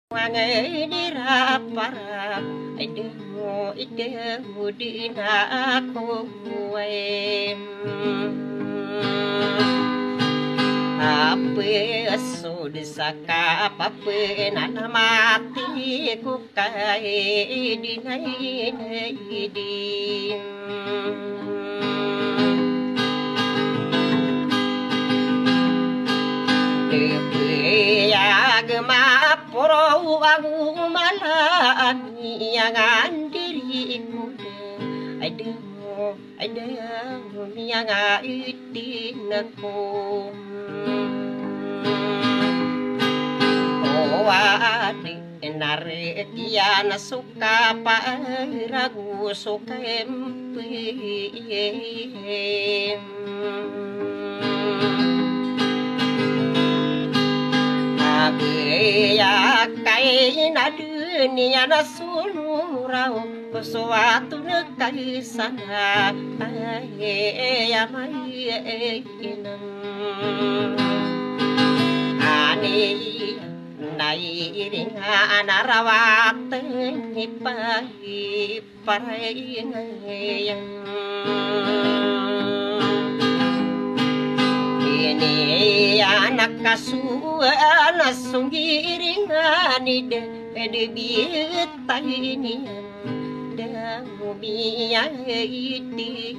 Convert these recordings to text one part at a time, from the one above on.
Wangai dirapara idemu dina kowe Ape sud saka pape nana mati ku kai dinai di Agama poro aku malani yang diriku ada yang itinaku oh adik narekian suka paragu suka ya kai na dunia na sulurau sesuatu nekai sana ya mai ani nai ringa anarawat ni pai parai yang ini anak kasuan sunggiringan de bitani da mumia iti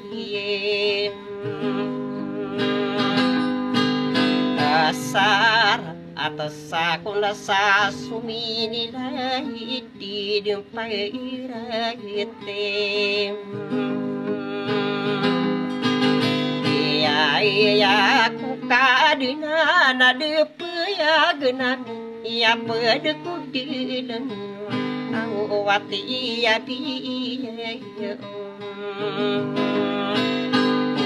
asar atas sakuna sasumini lahi di dempai rahite ya ku kadina na de ya genan ya pede ku dilen awati ya di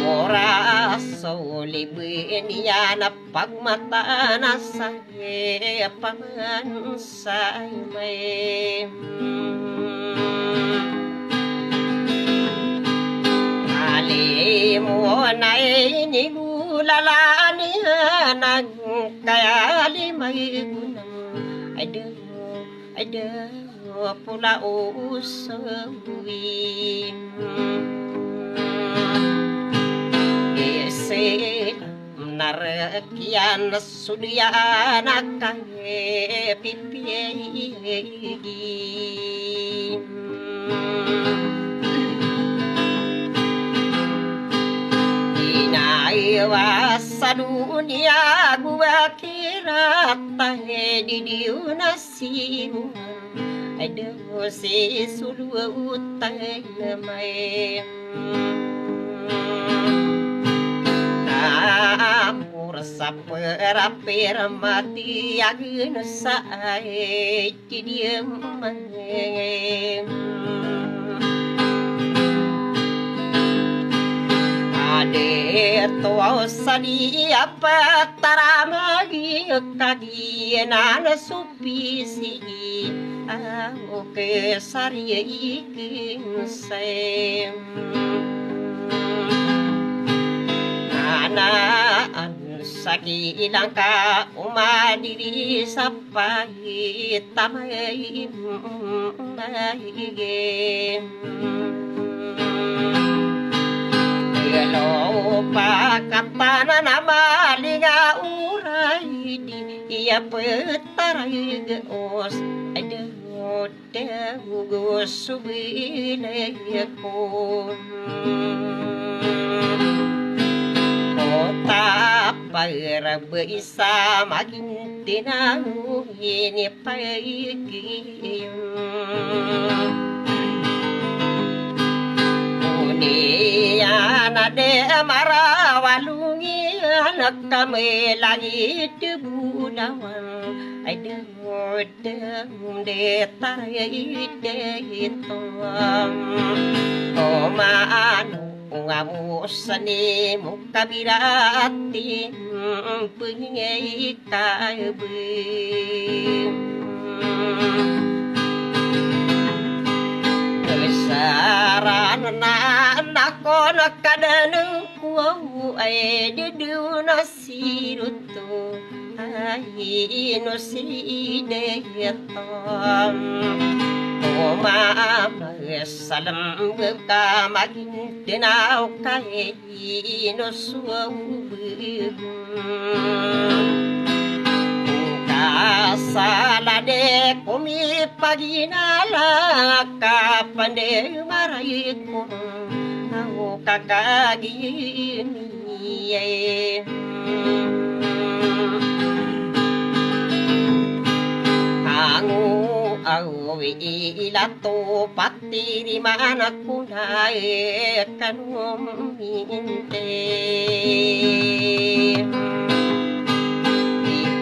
ora soli benia na pagmata na sa paman sa may mo nai ni gulalani nag kaya limay gunang ada pula usawi ese narakian sudian kay pipi Wasa dunia gua kira tahe di diuna siu ada si sulu utai namai amur saper mati agin sae diem Ade tua sadi apa taramagi kagi nana supisi aku kesari ikin sem Nana saki langka umadiri sapai tamai mahigem Lo pakatana nama liga urai di ia petarai geos ada hotel gugos subile yakun kota para bisa makin tinau ini pagi Nade marawalungi anak kami lagi debudawan ada de tarai de toam oman ngabusani mukabirati pengai kabe saran na kono kadanang kuau ai de du nasirutu ay no si de tom ma salam ka magin tinaw kay no suw kasalade kumi paginala kapande maray ko ako kakagini Angu awi ilato pati di mana kunai kanum minte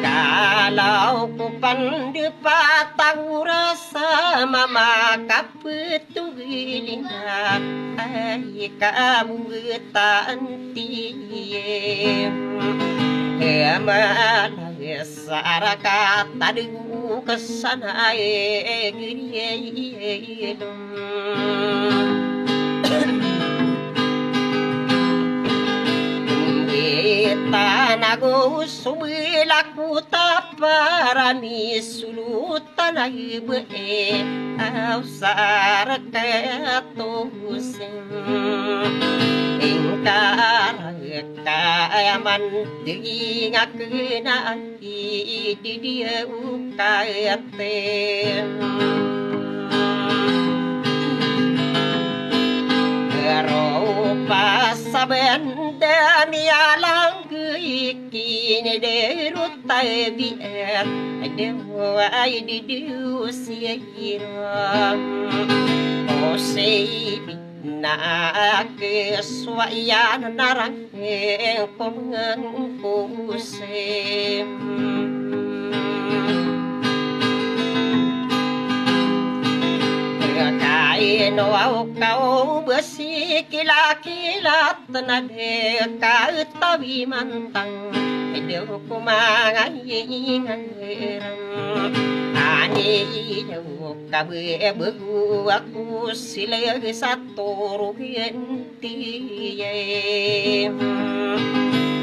Kalau ku pandu patang rasa mama kapetu gilina ai kamu tanti Saraka tadu kesana Tanago subilaku taparani sulutan ibe au saraka tosen ingkar kayaman dingakna di dia ukayate Rupa sabenda mialang kini derutai biar dewa di diusiram osei na keswayan narang kongen kusem Kaino au kau besi kila-kilat na de tawi mantang Dew kumangayin Ani dew kabe begu aku silag satu ruhianti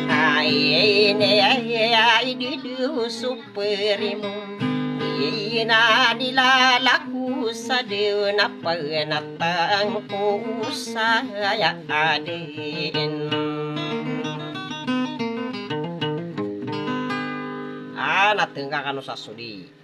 Ai ne ai di superimu Ina nilalaku sa Diyo na panatang ko sa adin natengah kanu sasudi